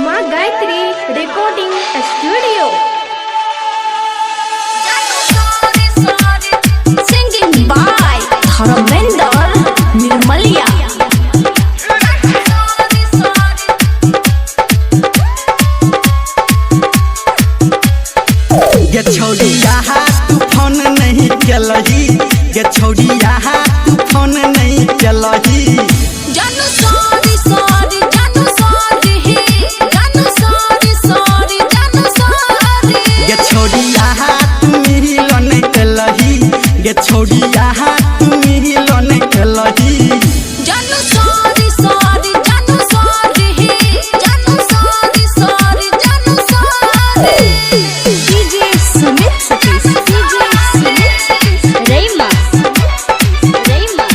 माँ Gayatri recording studio. Singing by Dharmendra Nirmaliya. गे छोड़ी यहाँ तू फोन नहीं चलही, गे छोड़ी यहाँ तू फोन नहीं चलही। जानू सॉरी सॉरी जानू सॉरी जानू सॉरी सॉरी जानू सॉरी। गे छोड़ी यहाँ तू मिलो नहीं चलही, गे छोड़ी यहाँ तू मिलो नहीं चलही। जानू सॉरी सॉरी जानू सॉरी जानू सॉरी सॉरी जानू sorry. DJ Sumit Satish, DJ Sumit Satish, रेमा रेमा।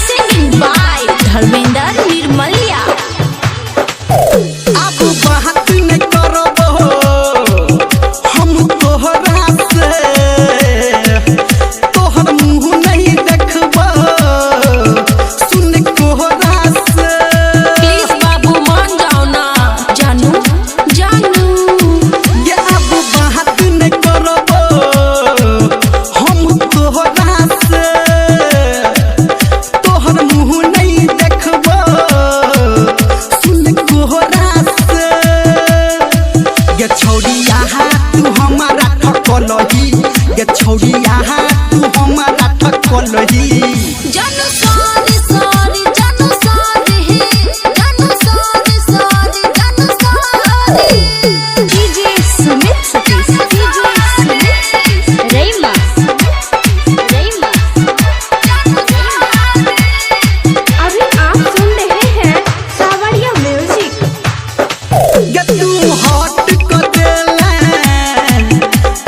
Singing by Dharmendra Nirmaliya. अब बात न करबो हम तोहरा से, तोहर मुँह नहीं देखबो सुन कोहरा से। प्लीज बाबू मान जाओ ना जानू जानू। ये अब बात न करबो हम तोहरा से, तोहर मुँह नहीं देखबो सुन कोहरा से। ये छोड़ी यहाँ तू हमारा ठकलही, ये छोड़ी यहाँ तू हमारा ठकलही। जानू सॉरी सॉरी जानू सॉरी जानू सॉरी सॉरी जानू sorry. DJ Sumit Satish, DJ Sumit Satish, रेमा रेमा। अभी आप सुन रहे हैं सावरिया म्यूजिक। ये तू हट कर देले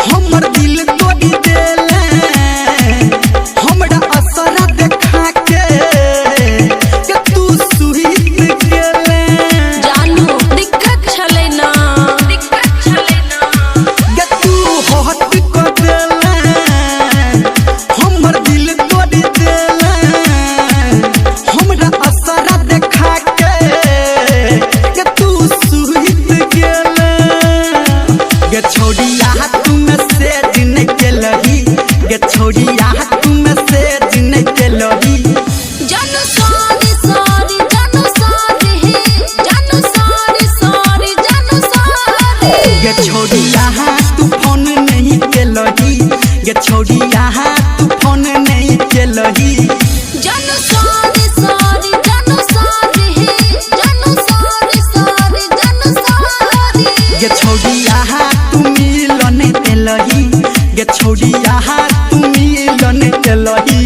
हमर दिल तोड़ी देले, हमरा असरा देखा के ये तू सुहित गेले। जानू दिक्कत छले ना दिक्कत छले ना। ये तू हट कर देले हमर दिल तोड़ी देले, हमरा असरा देखा के ये तू सुहित गेले। ये छोड़ी यहाँ तू मैसेज नहीं केलही, ये छोड़ी यहाँ तू मैसेज नहीं केलही। जानू सॉरी सॉरी जानू सॉरी जानू सॉरी सॉरी जानू सॉरी। ये छोड़ी यहाँ तू फोन नहीं केलही, ये छोड़ी यहाँ तू फोन नहीं केलही। जानू सॉरी सॉरी जानू सॉरी जानू सॉरी सॉरी जानू सॉरी। ये छोड़ी यहाँ तू मिलो नहीं केलही, ये छोड़ी यहाँ तू मिलो नहीं केलही।